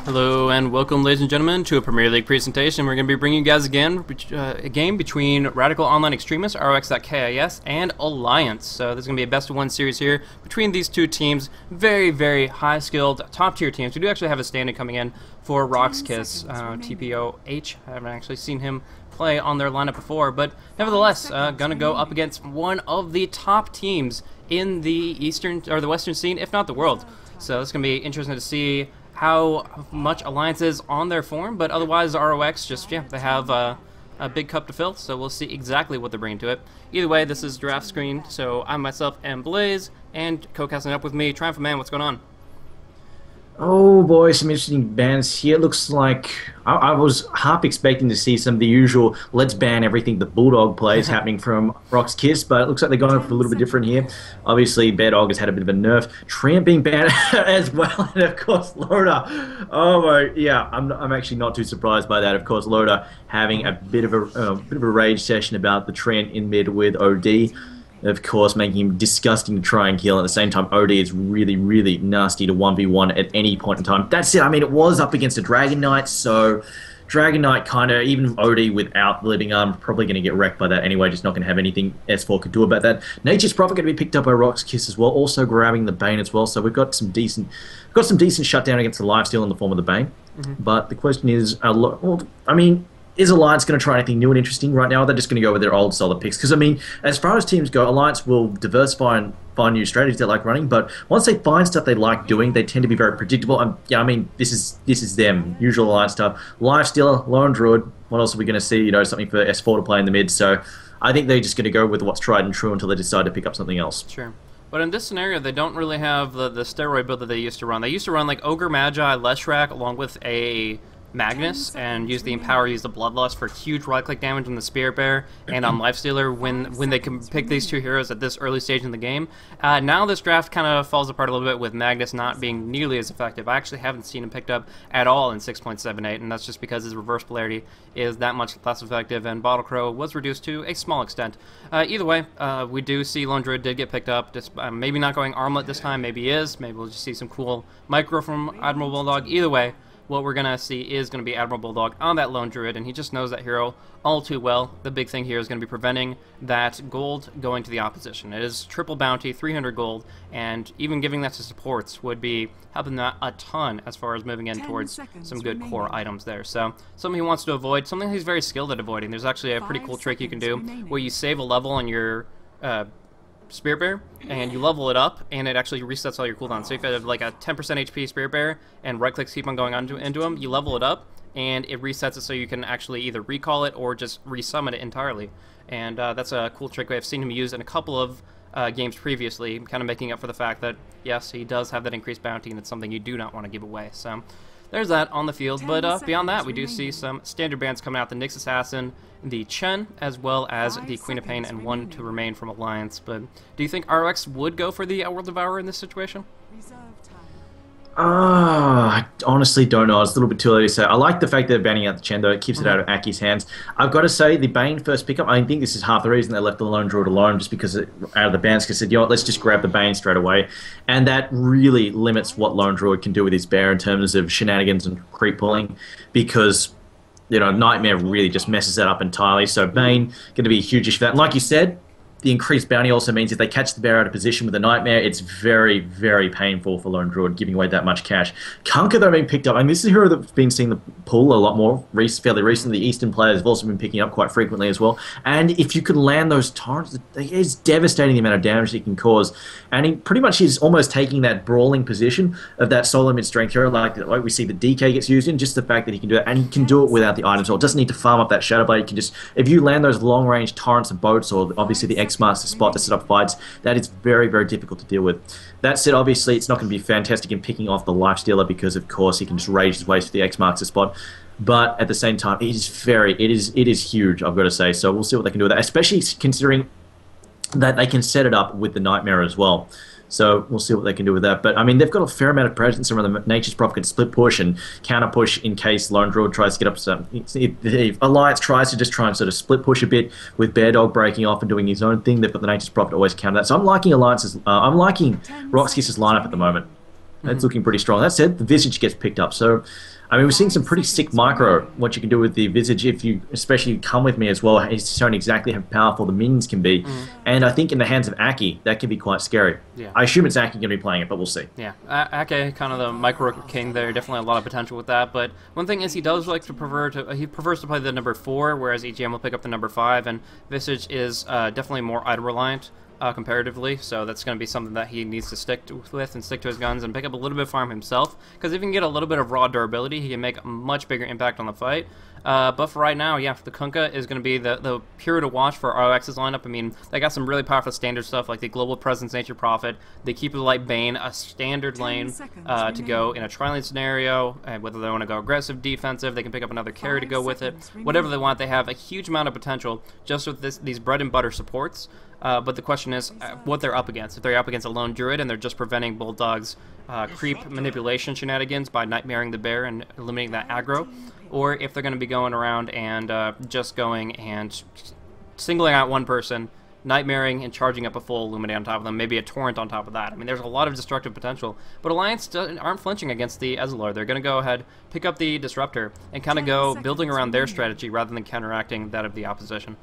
Hello and welcome, ladies and gentlemen, to a Premier League presentation. We're going to be bringing you guys again a game between Radical Online Extremists, RoX.KIS, and Alliance. So this is going to be a best-of-one series here between these two teams. Very, very high-skilled, top-tier teams. We do actually have a stand-in coming in for RoX.KIS, TPOH. I haven't actually seen him play on their lineup before, but nevertheless, going to go up against one of the top teams in the Eastern or the Western scene, if not the world. So it's going to be interesting to see how much Alliance is on their form, but otherwise RoX just, they have a big cup to fill, so we'll see exactly what they're bringing to it. Either way, this is draft screen, so I myself am Blaze, and co-casting up with me, Triumphant Man, what's going on? Oh boy, some interesting bans here. It looks like I was half expecting to see some of the usual let's ban everything the Bulldog plays happening from RoX.KIS, but it looks like they're going for a little bit different here. Obviously, Bear Dog has had a bit of a nerf. Tramp being banned as well, and of course, Loader. Oh my, yeah, I'm actually not too surprised by that. Of course, Loader having a bit of a rage session about the Tramp in mid with OD. Of course, making him disgusting to try and kill. At the same time, OD is really, really nasty to 1v1 at any point in time. That's it. I mean, it was up against a Dragon Knight, so Dragon Knight kind of, even OD without the living arm, probably going to get wrecked by that anyway. Just not going to have anything S4 could do about that. Nature's Prophet going to be picked up by RoX.KIS as well, also grabbing the Bane as well. So we've got some decent shutdown against the lifesteal in the form of the Bane. But the question is, is Alliance going to try anything new and interesting right now, or are they just going to go with their old solid picks? Because, I mean, as far as teams go, Alliance will diversify and find new strategies they like running, but once they find stuff they like doing, they tend to be very predictable. Yeah, I mean, this is them. Usual Alliance stuff. Lifestealer, Lone Druid. What else are we going to see? You know, something for S4 to play in the mid. So I think they're just going to go with what's tried and true until they decide to pick up something else. Sure. But in this scenario, they don't really have the steroid build that they used to run. They used to run, like, Ogre Magi, Leshrac, along with a Magnus, and use the Empower, use the Bloodlust for huge right-click damage on the Spirit Bear and on Lifestealer when they can pick these two heroes at this early stage in the game. Now this draft kind of falls apart a little bit with Magnus not being nearly as effective. I actually haven't seen him picked up at all in 6.78, and that's just because his reverse polarity is that much less effective, and Bottle Crow was reduced to a small extent. Either way, we do see Lone Druid did get picked up, just, maybe not going Armlet this time, maybe he is, maybe we'll just see some cool micro from Admiral Bulldog. Either way, what we're going to see is going to be Admiral Bulldog on that Lone Druid, and he just knows that hero all too well. The big thing here is going to be preventing that gold going to the opposition. It is triple bounty, 300 gold, and even giving that to supports would be helping that a ton as far as moving in towards some good core items there. So something he wants to avoid, something he's very skilled at avoiding. There's actually a pretty cool trick you can do where you save a level on your Spirit Bear, and you level it up, and it actually resets all your cooldowns. So if you have like a 10% HP Spirit Bear, and right-clicks keep on going into him, you level it up, and it resets it so you can actually either recall it or just resummon it entirely. And that's a cool trick I've seen him use in a couple of games previously, kind of making up for the fact that, yes, he does have that increased bounty, and it's something you do not want to give away. So there's that on the field, but beyond that, we do see some standard bans coming out, the Nyx Assassin, the Chen, as well as the Queen of Pain, and one to remain from Alliance. But do you think RoX would go for the Outworld Devourer in this situation? I honestly don't know. It's a little bit too early to say. I like the fact that they're banning out the Chen, though. It keeps it out of Aki's hands. I've got to say, the Bane first pickup, I think this is half the reason they left the Lone Druid alone, just because out of the bans, because they said, you know what, let's just grab the Bane straight away. And that really limits what Lone Druid can do with his bear in terms of shenanigans and creep pulling, because, you know, Nightmare really just messes that up entirely. So Bane going to be a huge issue for that. And like you said, the increased bounty also means if they catch the bear out of position with a Nightmare, it's very, very painful for Lone Druid, giving away that much cash. Kunkka, though, being picked up. I mean, this is a hero that's been seeing the pull a lot more fairly recently. Eastern players have also been picking up quite frequently as well. And if you can land those torrents, it is devastating the amount of damage he can cause. And he pretty much is almost taking that brawling position of that solo mid-strength hero, like we see the DK gets used in, just the fact that he can do it, and he can do it without the items. So it doesn't need to farm up that Shadow Blade. You can just, if you land those long-range torrents and boats, or obviously the X-Master spot to set up fights, that is very, very difficult to deal with. That said, obviously, it's not going to be fantastic in picking off the Lifestealer, because, of course, he can just rage his way to the X-Master spot. But at the same time, it is huge, I've got to say. So we'll see what they can do with that, especially considering that they can set it up with the Nightmare as well. So we'll see what they can do with that. But I mean, they've got a fair amount of presence around the Nature's Prophet can split push and counter push in case Lone Druid tries to get up some. If Alliance tries to just try and sort of split push a bit with Bear Dog breaking off and doing his own thing, they've got the Nature's Prophet to always counter that. So I'm liking Alliance's. I'm liking RoX.KIS's lineup at the moment. It's looking pretty strong. That said, the Visage gets picked up. So I mean, we're seeing some pretty sick micro, what you can do with the Visage if you, especially Come With Me as well. He's showing exactly how powerful the minions can be. And I think in the hands of Aki, that can be quite scary. Yeah. I assume it's Aki going to be playing it, but we'll see. Yeah, Ake, kind of the micro king there, definitely a lot of potential with that. But one thing is he does like to he prefers to play the number 4, whereas EGM will pick up the number 5, and Visage is definitely more item reliant. Comparatively, so that's going to be something that he needs to stick with and stick to his guns and pick up a little bit of farm himself, because if he can get a little bit of raw durability, he can make a much bigger impact on the fight. But for right now, yeah, the Kunkka is going to be the hero to watch for RoX's lineup. I mean, they got some really powerful standard stuff like the Global Presence Nature Prophet, the Keep of the Light Bane, a standard lane to go in a tri-lane scenario, and whether they want to go aggressive, defensive, they can pick up another carry to go with it. Whatever they want, they have a huge amount of potential just with these bread and butter supports. But the question is what they're up against. If they're up against a lone druid and they're just preventing Bulldog's creep manipulation shenanigans by nightmaring the bear and eliminating that aggro, or if they're going to be going around and just going and singling out one person, nightmaring and charging up a full Illuminate on top of them, maybe a Torrent on top of that. I mean, there's a lot of destructive potential. But Alliance aren't flinching against the Ezreal. They're going to go ahead, pick up the Disruptor, and kind of go building around their strategy rather than counteracting that of the opposition.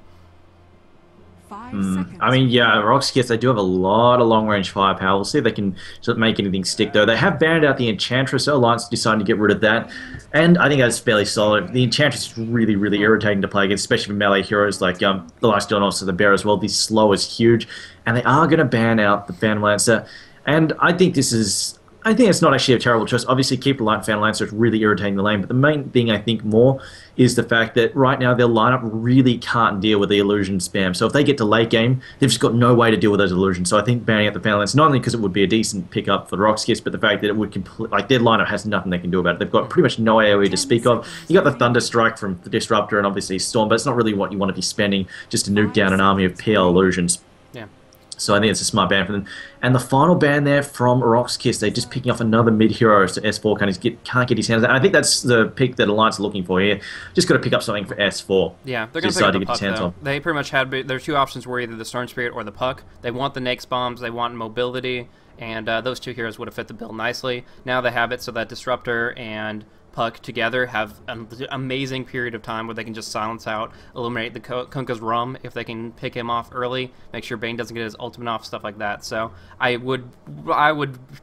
I mean, yeah, RoX.KIS, they do have a lot of long-range firepower. We'll see if they can make anything stick, though. They have banned out the Enchantress, so Alliance decided to get rid of that, and I think that's fairly solid. The Enchantress is really, really irritating to play against, especially for melee heroes like the likes of also the Bear as well. The slow is huge, and they are going to ban out the Phantom Lancer, and I think it's not actually a terrible choice. Obviously, Keep the Light Phantom Lancer is really irritating the lane, but the main thing I think more is the fact that right now their lineup really can't deal with the illusion spam. So if they get to late game, they've just got no way to deal with those illusions. So I think banning out the Phantom Lancer, not only because it would be a decent pickup for the RoX.KIS, but the fact that it would their lineup has nothing they can do about it. They've got pretty much no AoE to speak of. You got the Thunder Strike from the Disruptor and obviously Storm, but it's not really what you want to be spending just to nuke down an army of PL illusions. Yeah. So I think it's a smart ban for them. And the final ban there from RoX.KIS, they're just picking off another mid-hero so S4 can't get his hands on. And I think that's the pick that Alliance are looking for here. Just got to pick up something for S4. Yeah, they're going to pick up the Puck, though. They pretty much had their two options were either the Storm Spirit or the Puck. They want the Nyx bombs, they want mobility, and those two heroes would have fit the bill nicely. Now they have it so that Disruptor and Puck together have an amazing period of time where they can just silence out, eliminate the Kunkka's Rum if they can pick him off early, make sure Bane doesn't get his ultimate off, stuff like that. So I would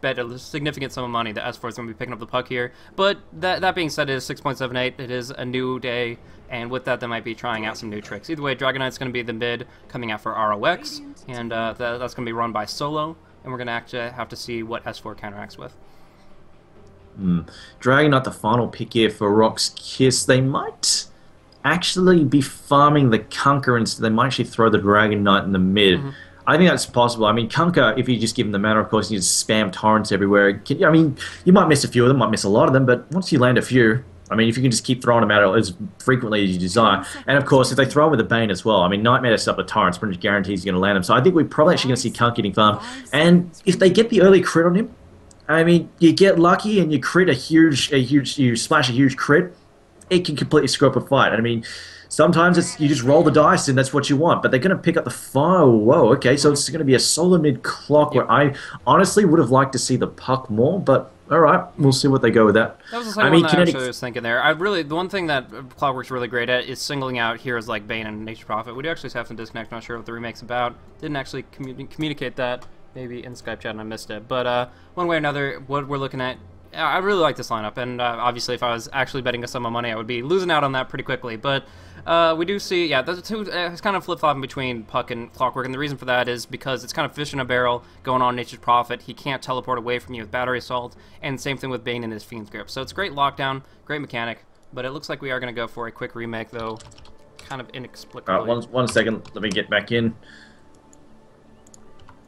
bet a significant sum of money that S4 is going to be picking up the Puck here. But that being said, it is 6.78. It is a new day, and with that, they might be trying out some new tricks. Either way, Dragon Knight's going to be the mid coming out for ROX, and that's going to be run by Solo, and we're going to actually have to see what S4 counteracts with. Dragon Knight, the final pick here for RoX.KIS. They might actually be farming the Kunkka instead. They might actually throw the Dragon Knight in the mid. I think that's possible. I mean, Kunkka, if you just give him the mana, of course, you just spam torrents everywhere. I mean, you might miss a few of them, might miss a lot of them, but once you land a few, I mean, if you can just keep throwing them out as frequently as you desire. And of course, if they throw with a Bane as well, I mean, Nightmare sets up a torrent, pretty much guarantees you're going to land them. So I think we're probably actually going to see Kunkka getting farmed. And if they get the early crit on him, I mean, you get lucky and you crit you splash a huge crit, it can completely screw up a fight. I mean, sometimes you just roll the dice and that's what you want, but they're going to pick up the fire. Whoa, okay, so it's going to be a solid mid-clock where I honestly would have liked to see the Puck more, but all right, we'll see what they go with that. That was the second one that I actually was thinking there. The one thing that Clockwork's really great at is singling out heroes like Bane and Nature Prophet. We do actually have some disconnect, not sure what the remake's about. Didn't actually communicate that. Maybe in Skype chat and I missed it. But one way or another, what we're looking at, I really like this lineup. And obviously, if I was actually betting a sum of money, I would be losing out on that pretty quickly. But we do see, yeah, those two, it's kind of flip-flopping between Puck and Clockwork. And the reason for that is because it's kind of fish in a barrel going on Nature's Prophet. He can't teleport away from you with Battery Assault. And same thing with Bane and his Fiend's Grip. So it's a great lockdown, great mechanic. But it looks like we are going to go for a quick remake, though, kind of inexplicably. All right, one second. Let me get back in.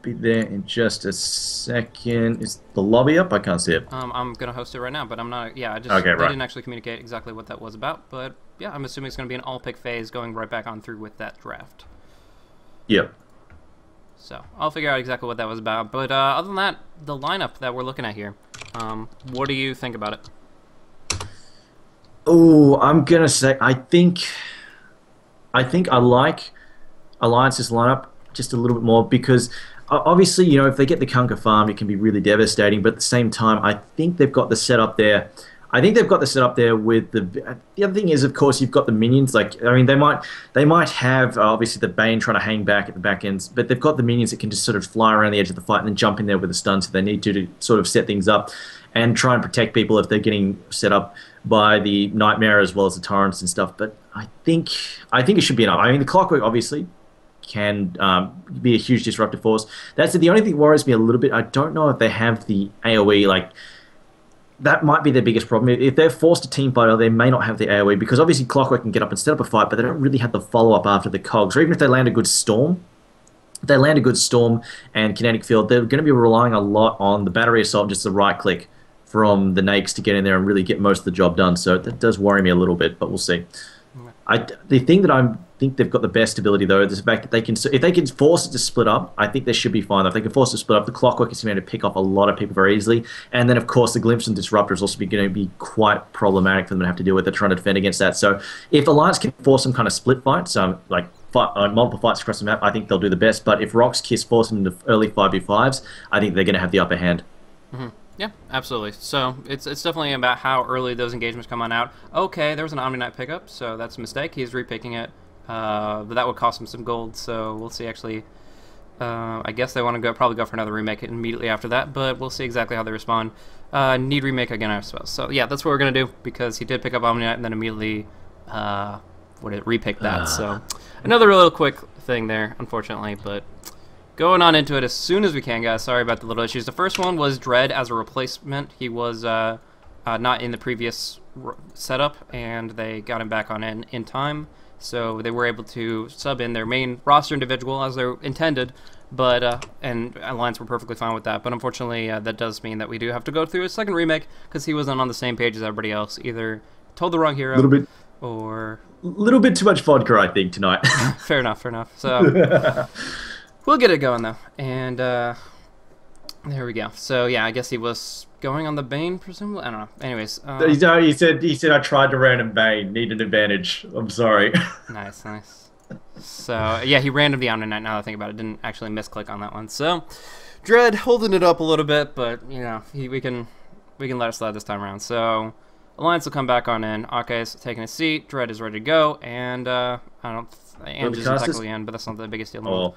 Be there in just a second. Is the lobby up? I can't see it. I'm gonna host it right now, but I'm not. Yeah, they didn't actually communicate exactly what that was about. But yeah, I'm assuming it's gonna be an all pick phase, going right back on through with that draft. Yep. So I'll figure out exactly what that was about. But other than that, the lineup that we're looking at here, what do you think about it? Oh, I'm gonna say I think I like Alliance's lineup just a little bit more because. Obviously, you know, if they get the Kunkka farm, it can be really devastating. But at the same time, I think they've got the setup there. I think they've got the setup there with the other thing is, of course, you've got the minions. Like, I mean, they might have obviously the Bane trying to hang back at the back ends, but they've got the minions that can just sort of fly around the edge of the fight and then jump in there with a stun. So they need to sort of set things up and try and protect people if they're getting set up by the Nightmare as well as the Torrents and stuff. But I think it should be enough. I mean, the Clockwork obviously can be a huge disruptive force. That's the only thing that worries me a little bit. I don't know if they have the AoE. Like, that might be their biggest problem. If they're forced to team fight, they may not have the AoE, because obviously Clockwork can get up and set up a fight, but they don't really have the follow-up after the cogs. Or even if they land a good storm, and kinetic field, they're going to be relying a lot on the battery assault, just the right click from the Nakes to get in there and really get most of the job done. So that does worry me a little bit, but we'll see. The thing that I think they've got the best ability, though, is the fact that they can, if they can force it to split up, I think they should be fine. If they can force it to split up, the Clockwork is going to pick off a lot of people very easily. And then, of course, the Glimpse and Disruptor is also going to be quite problematic for them to have to deal with. They're trying to defend against that. So if Alliance can force some kind of split fights, like multiple fights across the map, I think they'll do the best. But if RoX.KIS force them into early 5v5s, I think they're going to have the upper hand. Mm-hmm. Yeah, absolutely. So it's definitely about how early those engagements come on out. Okay, there was an Omni Knight pickup, so that's a mistake. He's repicking it, but that would cost him some gold. So we'll see. Actually, I guess they want to probably go for another remake immediately after that, but we'll see exactly how they respond. Need remake again, I suppose. So yeah, that's what we're gonna do, because he did pick up Omni Knight and then immediately repick that. So another little quick thing there, unfortunately, but. Going on into it as soon as we can, guys. Sorry about the little issues. The first one was Dread as a replacement. He was not in the previous setup, and they got him back on in time. So they were able to sub in their main roster individual as they intended, but and Alliance were perfectly fine with that. But unfortunately, that does mean that we do have to go through a second remake, because he wasn't on the same page as everybody else. Either told the wrong hero, or a little bit too much vodka, I think, tonight. Fair enough, fair enough. So. We'll get it going, though, and there we go. So, yeah, I guess he was going on the Bane, presumably? I don't know. Anyways. He said, I tried to random Bane, need an advantage. I'm sorry. Nice, nice. So, yeah, he randomed the Omni Knight, now that I think about it. Didn't actually misclick on that one. So, Dread holding it up a little bit, but, you know, we can let it slide this time around. So, Alliance will come back on in. RoX.KIS taking a seat. Dread is ready to go, and, Ange isn't technically in, but that's not the biggest deal in the world.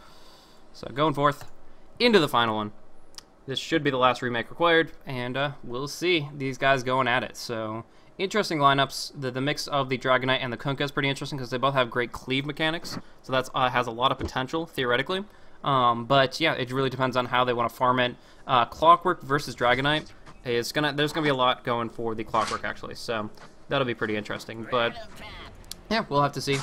So going forth into the final one. This should be the last remake required, and we'll see these guys going at it. So interesting lineups. The mix of the Dragonite and the Kunkka is pretty interesting, because they both have great cleave mechanics. So that's has a lot of potential theoretically. But yeah, it really depends on how they want to farm it. Clockwork versus Dragonite is there's gonna be a lot going for the Clockwork actually. So that'll be pretty interesting. But yeah, we'll have to see.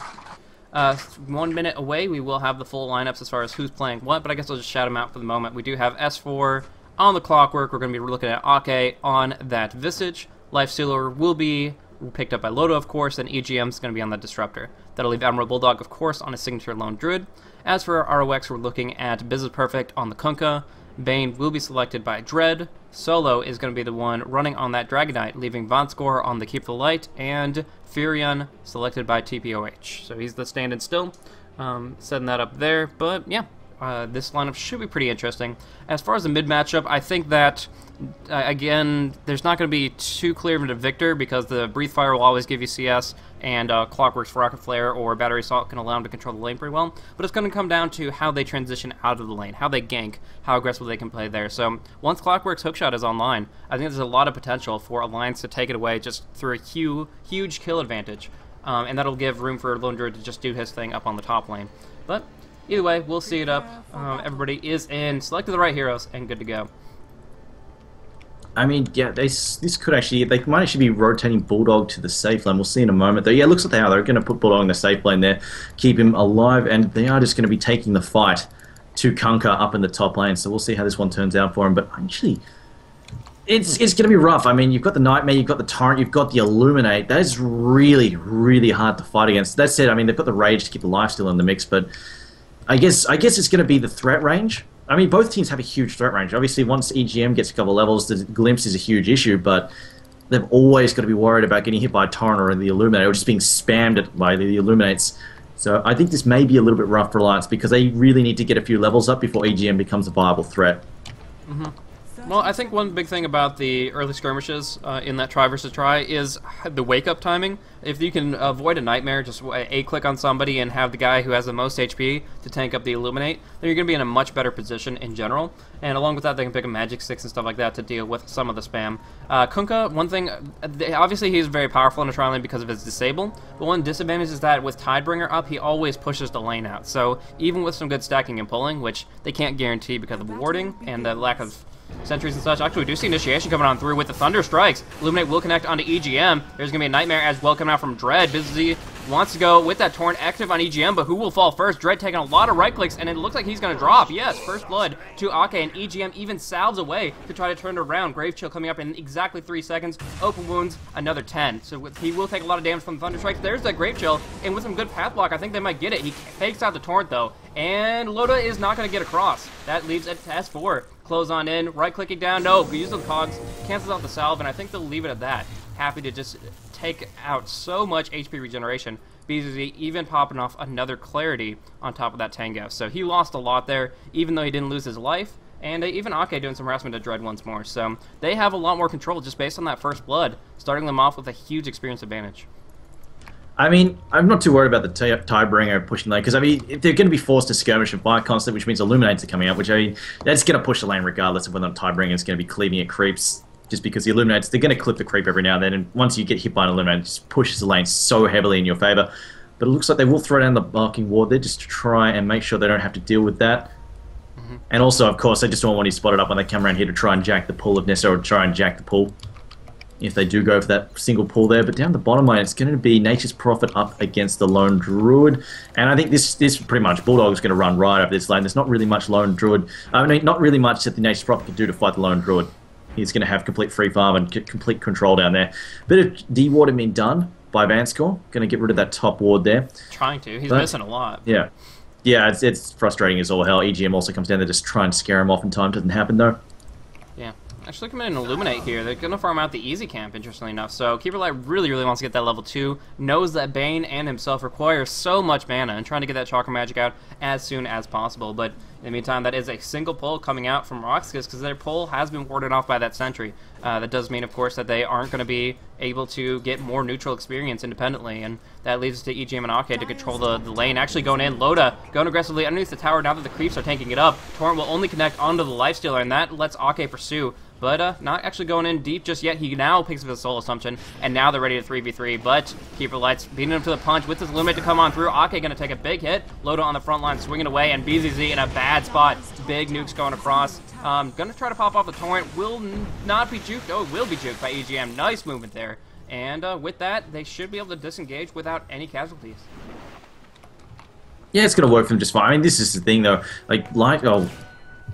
1 minute away, we will have the full lineups as far as who's playing what, but I guess I'll just shout them out for the moment. We do have S4 on the Clockwork. We're going to be looking at Ake on that Visage. Lifestealer will be picked up by Lodo, of course, and EGM is going to be on the Disruptor. That'll leave Emerald Bulldog, of course, on his signature Lone Druid. As for our ROX, we're looking at Business Perfect on the Kunkka. Bane will be selected by Dread. Solo is going to be the one running on that Dragonite, leaving Vonskor on the Keep the Light, and Furion selected by TPOH. So he's the stand-in still, setting that up there. But yeah, this lineup should be pretty interesting. As far as the mid matchup, I think that again, there's not going to be too clear of a victor, because the Breathe Fire will always give you CS, and Clockwork's Rocket Flare or Battery Assault can allow them to control the lane pretty well. But it's going to come down to how they transition out of the lane, how they gank, how aggressive they can play there. So once Clockwork's Hookshot is online, I think there's a lot of potential for Alliance to take it away just through a huge kill advantage. And that'll give room for Lone Druid to just do his thing up on the top lane. But either way, we'll see it up. Everybody is in, selected the right heroes, and good to go. I mean, yeah, this could actually, they might actually be rotating Bulldog to the safe lane. We'll see in a moment, though. Yeah, it looks like they are. They're going to put Bulldog in the safe lane there, keep him alive, and they are just going to be taking the fight to Kunkka up in the top lane. So we'll see how this one turns out for him. But actually, it's going to be rough. I mean, you've got the Nightmare, you've got the Torrent, you've got the Illuminate. That is really, really hard to fight against. That said, I mean, they've got the Rage to keep the life still in the mix, but I guess it's going to be the threat range. I mean, both teams have a huge threat range. Obviously, once EGM gets a couple of levels, the Glimpse is a huge issue, but they've always got to be worried about getting hit by a Torrent or the Illuminate, or just being spammed by the Illuminates. So I think this may be a little bit rough for Alliance, because they really need to get a few levels up before EGM becomes a viable threat. Well, I think one big thing about the early skirmishes in that try versus try is the wake-up timing. If you can avoid a nightmare, just A-click on somebody and have the guy who has the most HP to tank up the Illuminate, then you're going to be in a much better position in general. And along with that, they can pick up magic sticks and stuff like that to deal with some of the spam. Kunkka, one thing, obviously he's very powerful in a tri lane because of his disable, but one disadvantage is that with Tidebringer up, he always pushes the lane out. So even with some good stacking and pulling, which they can't guarantee because of warding and the lack of sentries and such. Actually, we do see initiation coming on through with the Thunder Strikes. Illuminate will connect onto EGM. There's going to be a Nightmare as well coming out from Dread. Busy wants to go with that Torrent active on EGM, but who will fall first? Dread taking a lot of right clicks, and it looks like he's going to drop. Yes, first blood to Ake, and EGM even salves away to try to turn it around. Grave Chill coming up in exactly 3 seconds. Open wounds, another 10. So he will take a lot of damage from the Thunder Strikes. There's that Grave Chill, and with some good path block, I think they might get it. He fakes out the Torrent, though, and Loda is not going to get across. That leaves it to S4. Close on in, right-clicking down, no, use the cogs, cancels out the salve, and I think they'll leave it at that. Happy to just take out so much HP regeneration. BZZ even popping off another Clarity on top of that Tango. So he lost a lot there, even though he didn't lose his life, and even Ake doing some harassment to Dread once more. So they have a lot more control just based on that first blood, starting them off with a huge experience advantage. I mean, I'm not too worried about the Tidebringer pushing lane, because, I mean, if they're going to be forced to skirmish and fight constant, which means Illuminates are coming out, which, I mean, that's going to push the lane regardless of whether or not Tidebringer is going to be cleaving at creeps, just because the Illuminates, they're going to clip the creep every now and then, and once you get hit by an Illuminate, it just pushes the lane so heavily in your favor. But it looks like they will throw down the Barking Ward there just to try and make sure they don't have to deal with that. And also, of course, they just don't want you spotted up when they come around here to try and jack the pull if necessary, or try and jack the pull if they do go for that single pull there. But down the bottom lane, it's going to be Nature's Prophet up against the Lone Druid. And I think this pretty much, Bulldog is going to run right over this lane. There's not really much Lone Druid, I mean, not really much that the Nature's Prophet can do to fight the Lone Druid. He's going to have complete free farm and complete control down there. Bit of de-warding being done by Vanscore. Going to get rid of that top ward there. Trying to. He's missing a lot. Yeah. Yeah, it's frustrating as all hell. EGM also comes down there just try and scare him off in time. Doesn't happen, though. Yeah. Actually, come in and Illuminate here. They're going to farm out the easy camp, interestingly enough. So Keeper Light really, really wants to get that level 2. Knows that Bane and himself require so much mana, and trying to get that Chakra Magic out as soon as possible. But in the meantime, that is a single pull coming out from RoX.KIS, because their pull has been warded off by that sentry. That does mean, of course, that they aren't going to be able to get more neutral experience independently, and that leads to EGM and Ake to control the lane. Actually going in, Loda going aggressively underneath the tower now that the creeps are tanking it up. Torrent will only connect onto the Lifestealer, and that lets Ake pursue. But not actually going in deep just yet. He now picks up his Soul Assumption, and now they're ready to 3v3. But Keeper Light's beating him to the punch with his Illuminate to come on through. Ake going to take a big hit. Loda on the front line swinging away, and BZZ in a bad spot. Big nukes going across. Going to try to pop off the Torrent. Will not be juked. Oh, it will be juked by EGM. Nice movement there. And with that, they should be able to disengage without any casualties. Yeah, it's going to work for them just fine. I mean, this is the thing, though. Like,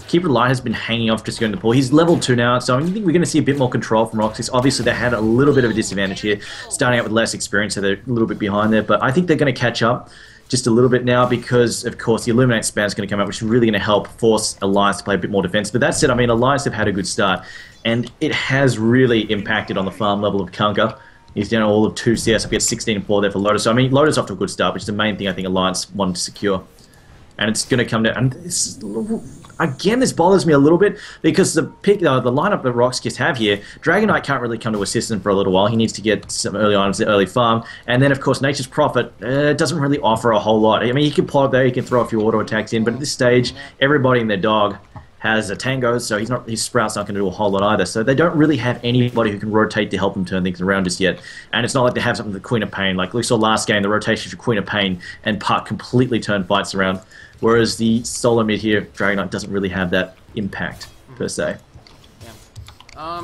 Keeper Light has been hanging off just going to pull. He's level 2 now, so I think we're going to see a bit more control from RoX.KIS. Obviously, they had a little bit of a disadvantage here, starting out with less experience, so they're a little bit behind there. But I think they're going to catch up just a little bit now because, of course, the Illuminate spam is going to come out, which is really going to help force Alliance to play a bit more defense. But that said, I mean, Alliance have had a good start, and it has really impacted on the farm level of Kunkka. He's down all of 2 CS. I get 16 and 4 there for Lotus. So, I mean, Lotus off to a good start, which is the main thing I think Alliance wanted to secure. And it's going to come down. And again, this bothers me a little bit because the lineup that RoX.KIS have here, Dragon Knight can't really come to assist him for a little while. He needs to get some early items, early farm. And then, of course, Nature's Prophet doesn't really offer a whole lot. I mean, he can plod there, he can throw a few auto attacks in, but at this stage, everybody and their dog has a Tango, so his Sprout's not going to do a whole lot either. So they don't really have anybody who can rotate to help them turn things around just yet. And it's not like they have something like the Queen of Pain. Like we saw last game, the rotation for Queen of Pain and Puck completely turned fights around. Whereas the solo mid here, Dragon Knight, doesn't really have that impact, per se. Yeah.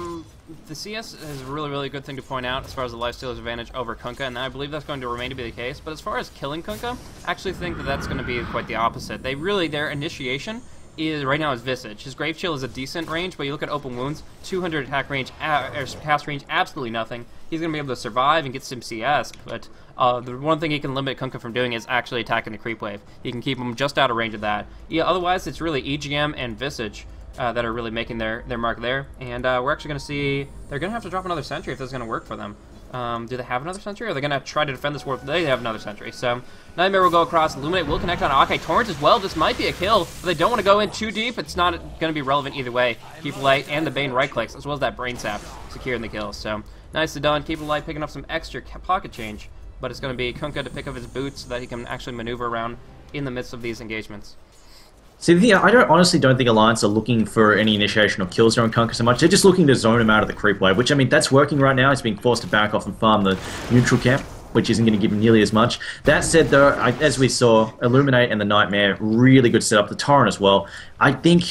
The CS is a really, really good thing to point out as far as the lifestealer's advantage over Kunkka, and I believe that's going to remain to be the case. But as far as killing Kunkka, I actually think that that's going to be quite the opposite. Their initiation right now is Visage. His Grave Chill is a decent range, but you look at Open Wounds, 200 attack range, cast range, absolutely nothing. He's going to be able to survive and get some CS, but the one thing he can limit Kunkka from doing is actually attacking the creep wave. He can keep him just out of range of that. Yeah, otherwise, it's really EGM and Visage that are really making their mark there, and we're actually going to see they're going to have to drop another sentry if this is going to work for them. Do they have another sentry? Or are they going to try to defend this warp? They have another sentry. So Nightmare will go across. Illuminate will connect on Ake Torrent as well. This might be a kill, but they don't want to go in too deep. It's not going to be relevant either way. Keep Light and the Bane right clicks, as well as that Brain Sap securing the kill. So nicely done. Keep Light picking up some extra pocket change, but it's going to be Kunkka to pick up his boots so that he can actually maneuver around in the midst of these engagements. See, the thing, honestly don't think Alliance are looking for any initiation or kills on Kunkka so much. They're just looking to zone him out of the creep wave, which, I mean, that's working right now. He's being forced to back off and farm the neutral camp, which isn't going to give him nearly as much. That said, though, as we saw, Illuminate and the Nightmare, really good setup. The Torrent as well. I think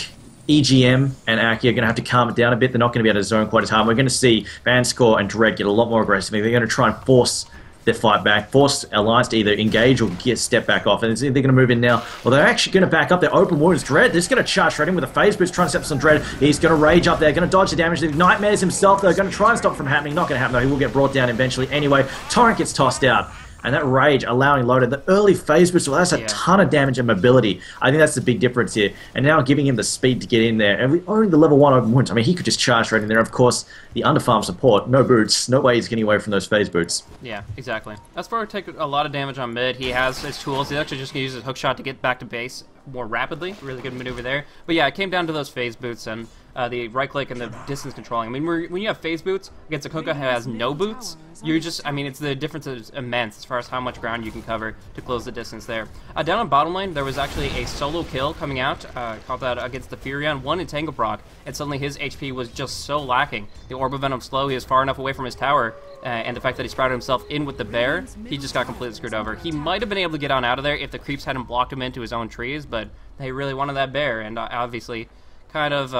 EGM and Aki are going to have to calm it down a bit. They're not going to be able to zone quite as hard. We're going to see Vanscore and Dread get a lot more aggressive. They're going to try and force their fight back, force Alliance to either engage or get step back off, and they're going to move in now. Well, they're actually going to back up their open wounds. Dread, they're just going to charge straight in with a phase boost, trying to step on Dread. He's going to rage up there, going to dodge the damage. The Nightmares himself, they're going to try and stop it from happening. Not going to happen, though. He will get brought down eventually anyway. Torrent gets tossed out. And that rage allowing Loda, the early phase boost, well, that's a ton of damage and mobility. I think that's the big difference here. And now giving him the speed to get in there. And we only the level 1 open wounds. I mean, he could just charge right in there. Of course, the underfarm support, no boots, no way he's getting away from those phase boots. Yeah, exactly. That's where take a lot of damage on mid. He has his tools. He's actually just going to use his hookshot to get back to base more rapidly. Really good maneuver there. But yeah, it came down to those phase boots and the right click and the distance controlling. I mean, when you have phase boots against a Kunkka who has no boots, you just, I mean, it's the difference is immense as far as how much ground you can cover to close the distance there. Down on bottom lane, there was actually a solo kill coming out, called out against the Furion, one Entangle proc, and suddenly his HP was just so lacking. The Orb of Venom slow, he was far enough away from his tower, and the fact that he sprouted himself in with the bear, he just got completely screwed over. He might have been able to get on out of there if the creeps hadn't blocked him into his own trees, but they really wanted that bear, and obviously kind of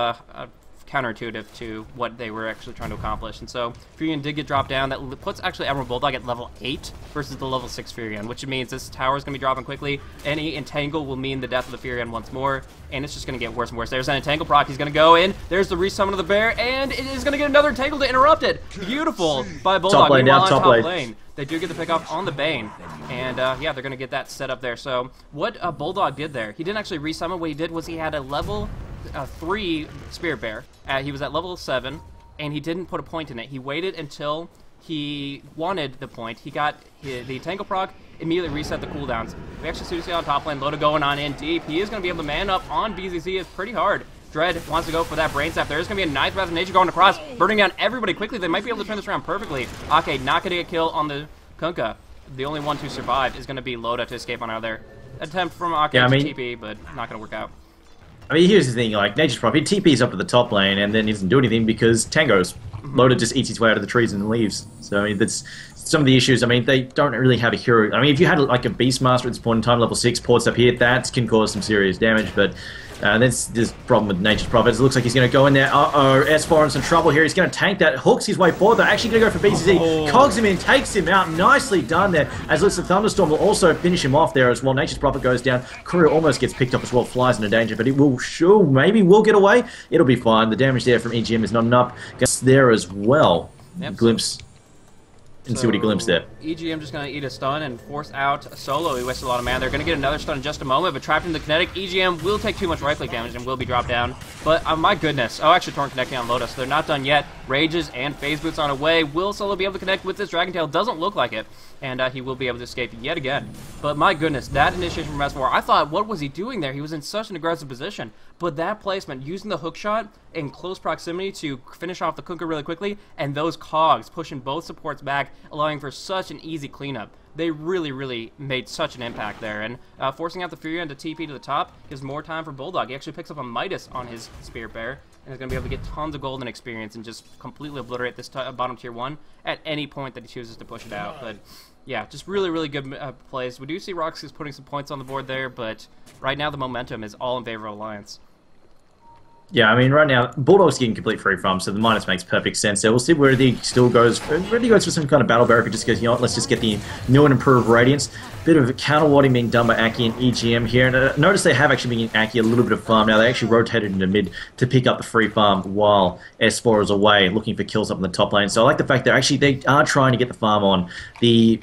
counterintuitive to what they were actually trying to accomplish. And so Furion did get dropped down. That puts actually Emerald Bulldog at level 8 versus the level 6 Furion, which means this tower is going to be dropping quickly. Any Entangle will mean the death of the Furion once more, and it's just going to get worse and worse. There's an Entangle proc. He's going to go in. There's the resummon of the bear, and it is going to get another Entangle to interrupt it. Beautiful by Bulldog. Top lane down, top lane. They do get the pick off on the Bane, and yeah, they're going to get that set up there. So what Bulldog did there, he didn't actually resummon. What he did was he had a level 3 Spirit Bear. He was at level 7, and he didn't put a point in it. He waited until he wanted the point. He got the Tangle proc, immediately reset the cooldowns. We actually see on top lane, Loda going on in deep. He is going to be able to man up on BZZ. It's pretty hard. Dread wants to go for that Brain Sap. There is going to be a nice Breath of Nature going across, burning down everybody quickly. They might be able to turn this around perfectly. Ake not going to get killed on the Kunkka. The only one to survive is going to be Loda to escape on out of there. Attempt from Ake to TP, but not going to work out. I mean, here's the thing, like, Nature's Prophet, he TP's up at the top lane, and then he doesn't do anything because Tango's Loda just eats his way out of the trees and leaves. So, I mean, that's some of the issues. I mean, they don't really have a hero. I mean, if you had, like, a Beastmaster at this point in time, level 6, ports up here, that can cause some serious damage, but that's this problem with Nature's Prophet. It looks like he's going to go in there. Uh-oh, S4 in some trouble here. He's going to tank that, hooks his way forward. They're actually going to go for BCZ. Cogs him in, takes him out. Nicely done there. As looks the Thunderstorm will also finish him off there as well. Nature's Prophet goes down. Courier almost gets picked up as well, flies into danger, but it will maybe will get away. It'll be fine. The damage there from EGM is not enough. Gets there as well. Yep. Glimpse. And see what he glimpsed there. EGM just going to eat a stun and force out a solo. He wasted a lot of mana. They're going to get another stun in just a moment, but trapped in the kinetic, EGM will take too much right-click damage and will be dropped down. But, my goodness. Oh, actually, Torrent connecting on Lotus. So they're not done yet. Rages and Phase Boots on the way. Will Solo be able to connect with this Dragon Tail? Doesn't look like it. And he will be able to escape yet again. But my goodness, that initiation from S4, I thought, what was he doing there? He was in such an aggressive position. But that placement, using the hook shot in close proximity to finish off the Kunkka really quickly, and those cogs pushing both supports back, allowing for such an easy cleanup. They really, really made such an impact there. And forcing out the Furion to TP to the top gives more time for Bulldog. He actually picks up a Midas on his Spirit Bear, and is going to be able to get tons of golden experience and just completely obliterate this bottom tier 1 at any point that he chooses to push it out. But yeah, just really, really good plays. We do see RoX.KIS putting some points on the board there, but right now the momentum is all in favor of Alliance. Yeah, I mean, right now, Bulldog's getting complete free farm, so the minus makes perfect sense there. We'll see where he still goes. Whether he goes for some kind of battle bear, if he just goes, you know what, let's just get the new and improved Radiance. Bit of counter-warding being done by Aki and EGM here. And notice they have actually been giving Aki a little bit of farm now. They actually rotated into mid to pick up the free farm while S4 is away, looking for kills up in the top lane. So I like the fact that actually they are trying to get the farm on the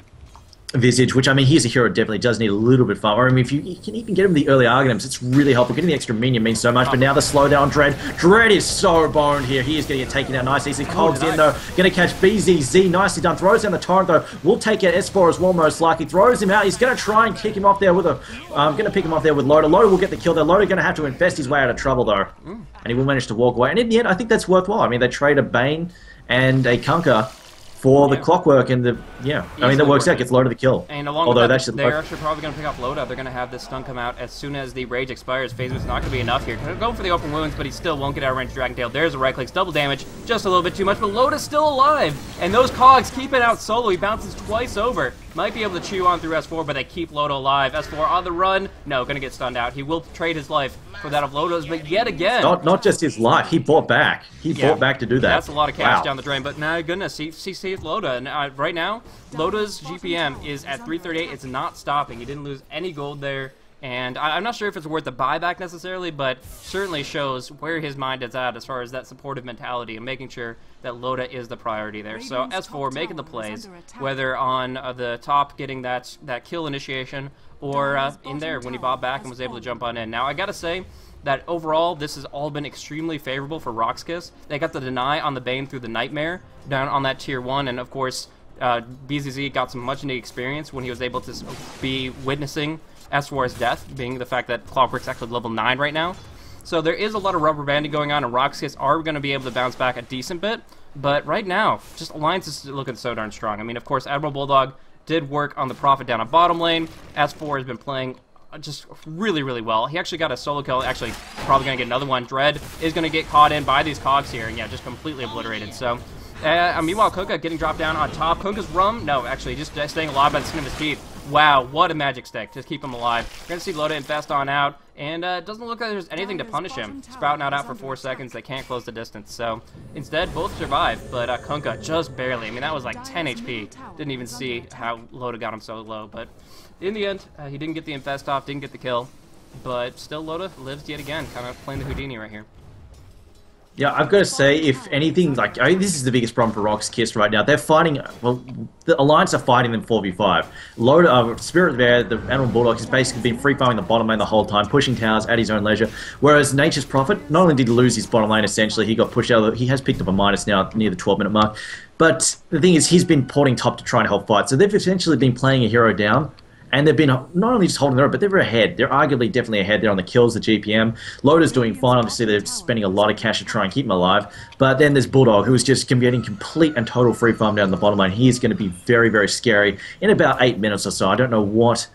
Visage, which, I mean, he's a hero, definitely does need a little bit of farm. Or, I mean, if you can even get him the early Argonams, it's really helpful. Getting the extra minion means so much, but now the slowdown on Dread. Dread is so boned here. He is going to get taken out nicely. See Cogs in, though. Going to catch BZZ. Nicely done. Throws down the Torrent, though. Will take out S4 as well, most likely. Throws him out. He's going to try and kick him off there with a... going to pick him off there with Loda. Loda will get the kill there. Loda going to have to infest his way out of trouble, though. And he will manage to walk away. And in the end, I think that's worthwhile. I mean, they trade a Bane and a Kunkka for the clockwork and the I mean that works out, gets Loda the kill. And along with that, they're actually probably going to pick off Loda. They're going to have this stun come out as soon as the rage expires. Phasement's not going to be enough here. Going for the open wounds, but he still won't get out of range of Dragon Tail. There's a right clicks, double damage, just a little bit too much, but Loda's still alive. And those cogs keep it out solo. He bounces twice over. Might be able to chew on through S4, but they keep Loda alive. S4 on the run. No, going to get stunned out. He will trade his life for that of Loda's, but yet again. Not just his life. He bought back. He bought back to do that. That's a lot of cash down the drain, but my goodness, he saved Loda. And right now, Loda's GPM is at 338. It's not stopping. He didn't lose any gold there. And I'm not sure if it's worth the buyback necessarily, but certainly shows where his mind is at as far as that supportive mentality and making sure that Loda is the priority there. So S4 making the plays, whether on the top getting that kill initiation or in there when he bought back and was able to jump on in. Now I gotta say that overall this has all been extremely favorable for RoX.KIS. They got the deny on the Bane through the Nightmare down on that tier 1, and of course BZZ got some much needed experience when he was able to be witnessing S4's death, being the fact that Clockwork's actually level 9 right now. So there is a lot of rubber banding going on, and RoX.KIS are going to be able to bounce back a decent bit. But right now, just Alliance is looking so darn strong. I mean, of course, Admiral Bulldog did work on the Prophet down at bottom lane. S4 has been playing just really, really well. He actually got a solo kill, actually probably going to get another one. Dread is going to get caught in by these cogs here, and yeah, just completely obliterated. So, meanwhile, Kunkka getting dropped down on top. Kunkka's rum? No, actually, just staying alive by the skin of his teeth. Wow, what a magic stick. Just keep him alive. You're going to see Loda infest on out, and it doesn't look like there's anything to punish him. Sprouting out for 4 seconds, they can't close the distance. So, instead, both survive, but Kunkka just barely. I mean, that was like 10 HP. Didn't even see how Loda got him so low, but in the end, he didn't get the infest off, didn't get the kill, but still Loda lives yet again, kind of playing the Houdini right here. Yeah, I've got to say, if anything, like, I mean, this is the biggest problem for RoX.KIS right now. They're fighting, well, the Alliance are fighting them 4v5. Loda, Spirit Bear, the Animal Bulldog, has basically been free farming the bottom lane the whole time, pushing towers at his own leisure. Whereas Nature's Prophet, not only did he lose his bottom lane, essentially, he got pushed out, he has picked up a minus now near the 12-minute mark. But the thing is, he's been porting top to try and help fight. So they've essentially been playing a hero down. And they've been not only just holding their own, but they're ahead. They're arguably definitely ahead there on the kills, the GPM. Loda's doing fine. Obviously, they're spending a lot of cash to try and keep him alive. But then there's Bulldog, who's just getting complete and total free farm down the bottom lane. He is going to be very, very scary in about 8 minutes or so. I don't know what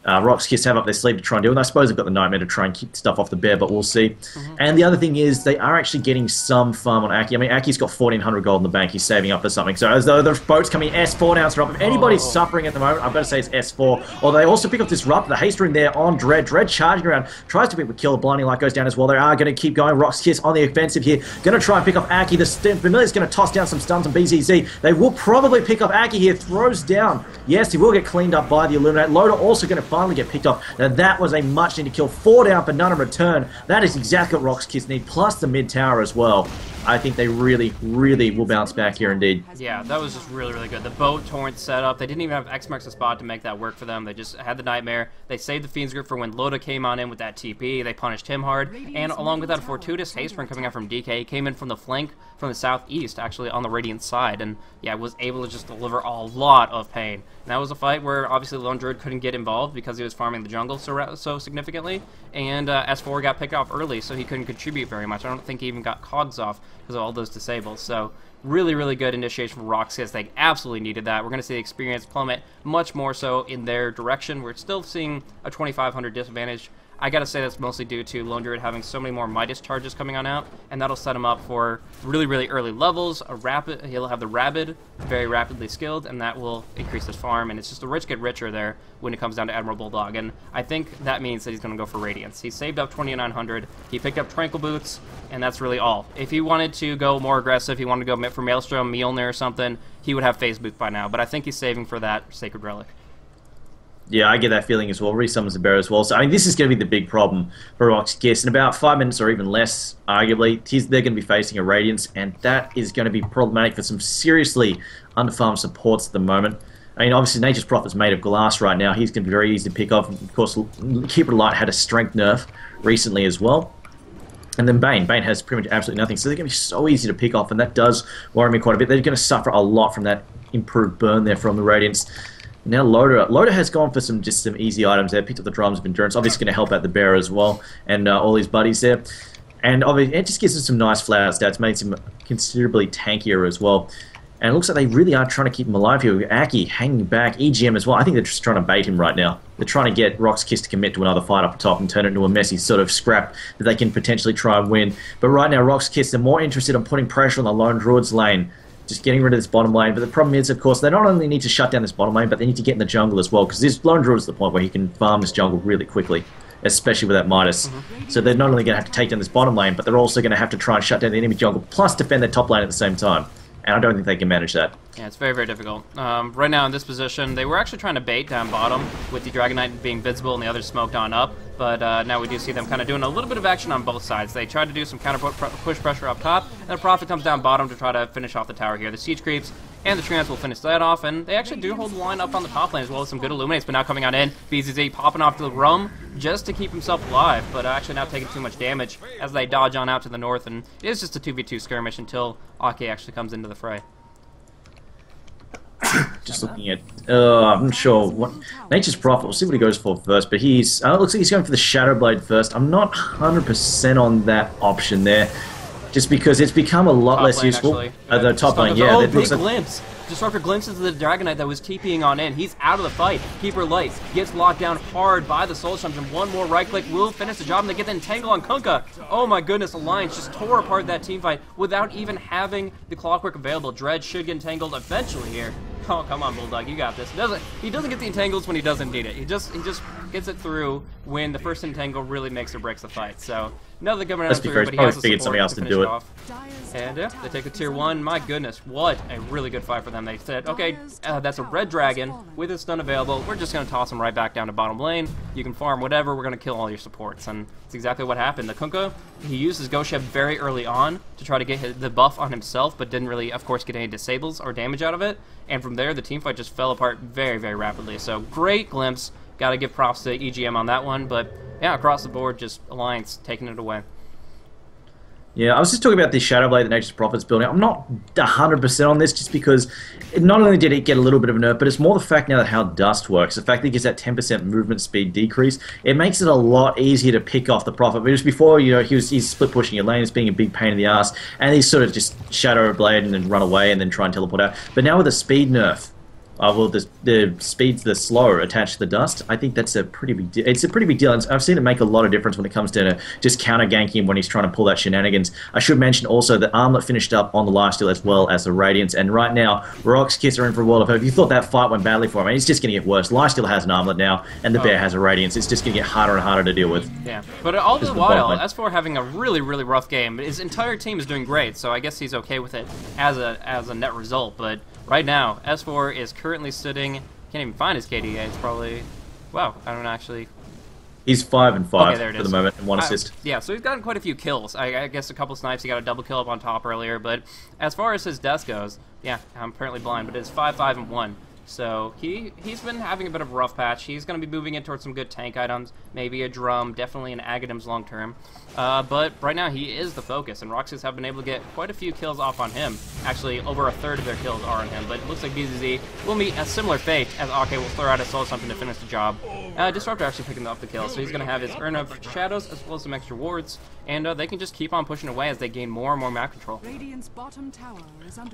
RoX.KIS have up their sleeve to try and do, and I suppose they've got the Nightmare to try and keep stuff off the bear, but we'll see. And the other thing is, they are actually getting some farm on Aki. I mean, Aki's got 1,400 gold in the bank. He's saving up for something. So as though the boat's coming, S4 now, so if anybody's suffering at the moment, I've got to say it's S4. Or they also pick up Disrupt, the haste ring there on Dread. Dread charging around, tries to pick up a kill. The Blinding Light goes down as well. They are going to keep going. RoX.KIS on the offensive here. Going to try and pick up Aki. The Familiar's going to toss down some stuns on BZZ. They will probably pick up Aki here. Throws down. Yes, he will get cleaned up by the Illuminate. Loda also going to finally get picked up. Now that was a much needed kill. 4 down, but none in return. That is exactly what RoX.KIS need, plus the mid tower as well. I think they really, really will bounce back here indeed. Yeah, that was just really, really good. The boat torrent set up. They didn't even have X marks a spot to make that work for them. They just had the Nightmare. They saved the Fiend's Grip for when Loda came on in with that TP. They punished him hard. And along with that, a fortuitous haste ring coming out from DK. He came in from the flank, from the southeast, actually on the Radiant side. And yeah, was able to just deliver a lot of pain. And that was a fight where obviously Lone Druid couldn't get involved because he was farming the jungle so significantly. And S4 got picked off early, so he couldn't contribute very much. I don't think he even got cogs off because of all those disables. So really, really good initiation from RoX.KIS. They absolutely needed that. We're going to see the experience plummet much more so in their direction. We're still seeing a 2,500 disadvantage. I gotta say that's mostly due to Lone Druid having so many more Midas charges coming on out, and that'll set him up for really, really early levels. He'll have the Rabid, very rapidly skilled, and that will increase his farm, and it's just the rich get richer there when it comes down to Admiral Bulldog, and I think that means that he's gonna go for Radiance. He saved up 2,900, he picked up Tranquil Boots, and that's really all. If he wanted to go more aggressive, he wanted to go for Maelstrom, Mjolnir or something, he would have Phase Boots by now, but I think he's saving for that Sacred Relic. Yeah, I get that feeling as well. Resummons the bear as well. So, I mean, this is going to be the big problem for RoX.KIS. In about 5 minutes or even less, arguably, they're going to be facing a Radiance, and that is going to be problematic for some seriously underfarmed supports at the moment. I mean, obviously, Nature's Prophet's made of glass right now. He's going to be very easy to pick off. Of course, Keeper Light had a strength nerf recently as well. And then Bane. Bane has pretty much absolutely nothing. So they're going to be so easy to pick off, and that does worry me quite a bit. They're going to suffer a lot from that improved burn there from the Radiance. Now Loader has gone for some easy items there. Picked up the Drums of Endurance. Obviously going to help out the Bear as well, and all his buddies there. And obviously it just gives him some nice flower stats. Makes him considerably tankier as well. And it looks like they really are trying to keep him alive here. Aki hanging back, EGM as well. I think they're just trying to bait him right now. They're trying to get RoX.KIS to commit to another fight up top and turn it into a messy sort of scrap that they can potentially try and win. But right now, RoX.KIS, they're more interested in putting pressure on the Lone Druid's lane, just getting rid of this bottom lane. But the problem is, of course, they not only need to shut down this bottom lane, but they need to get in the jungle as well, because this Lone Druid is the point where he can farm this jungle really quickly, especially with that Midas. So they're not only going to have to take down this bottom lane, but they're also going to have to try and shut down the enemy jungle, plus defend their top lane at the same time. And I don't think they can manage that. Yeah, it's very, very difficult. Right now in this position, they were actually trying to bait down bottom with the Dragon Knight being visible and the others smoked on up. But now we do see them kind of doing a little bit of action on both sides. They tried to do some counter push pressure up top, and the Prophet comes down bottom to try to finish off the tower here. The Siege creeps and the Trance will finish that off, and they actually do hold the line up on the top lane as well as some good Illuminates, but now coming on in, BZZ popping off to the Rum just to keep himself alive, but actually not taking too much damage as they dodge on out to the north, and it is just a 2v2 skirmish until Aki actually comes into the fray. Just looking at, I'm not sure what Nature's Prophet. We'll see what he goes for first. But he's, it looks like he's going for the Shadow Blade first. I'm not 100% on that option there, just because it's become a lot less useful. The top lane, yeah. Oh, big glimpse. Disruptor glimpses the Dragon Knight that was TPing on in. He's out of the fight. Keeper Light gets locked down hard by the Soul Charms, and one more right click will finish the job, and they get the Entangle on Kunkka. Oh my goodness, Alliance just tore apart that team fight without even having the Clockwork available. Dredge should get entangled eventually here. Oh, come on, Bulldog, you got this. He doesn't get the entangles when he doesn't need it. He just gets it through when the first entangle really makes or breaks the fight. So another good run through, but he has the support somebody else to do it. Off. And yeah, they take the tier 1. My goodness, what a really good fight for them. They said, okay, that's a red dragon with his stun available. We're just going to toss him right back down to bottom lane. You can farm whatever. We're going to kill all your supports. And it's exactly what happened. The Kunkka, he used his Ghost Ship very early on to try to get the buff on himself, but didn't really, of course, get any disables or damage out of it. And from there, the teamfight just fell apart very, very rapidly. So great glimpse. Got to give props to EGM on that one. But yeah, across the board, just Alliance taking it away. Yeah, I was just talking about the Shadow Blade that Nature's Prophet's building. I'm not 100% on this just because not only did it get a little bit of a nerf, but it's more the fact now that how Dust works. The fact that it gives that 10% movement speed decrease, it makes it a lot easier to pick off the Prophet. But just before, you know, he's split pushing your lane, it's being a big pain in the ass, and he's sort of just Shadow Blade and then run away and then try and teleport out. But now with a speed nerf, well, the speed's the slower attached to the Dust. I think that's a pretty big deal. It's a pretty big deal, and I've seen it make a lot of difference when it comes to just counter ganking him when he's trying to pull that shenanigans. I should mention also that Armlet finished up on the lifesteal as well as the Radiance, and right now RoX.KIS are in for a world of hurt. If you thought that fight went badly for him, it's just going to get worse. Lifesteal has an Armlet now, and the Bear has a Radiance. It's just going to get harder and harder to deal with. Yeah, but all the while, S4 having a really, really rough game. His entire team is doing great, so I guess he's okay with it as a net result, but right now, S4 is currently sitting. Can't even find his KDA. It's probably, wow, I don't actually. He's 5 and 5 okay, for the moment, and 1 assist. Yeah, so he's gotten quite a few kills. I guess a couple snipes. He got a double kill up on top earlier, but as far as his death goes, yeah, I'm apparently blind, but it's 5, 5, and 1. So he's been having a bit of a rough patch. He's going to be moving in towards some good tank items, maybe a drum, definitely an Aghanims long term. But right now he is the focus, and RoX.KIS have been able to get quite a few kills off on him. Actually, over a third of their kills are on him, but it looks like BZZ will meet a similar fate as AK will throw out a Soul Something to finish the job. Disruptor actually picking up the kill, so he's going to have his Urn of Shadows as well as some extra wards, and they can just keep on pushing away as they gain more and more map control.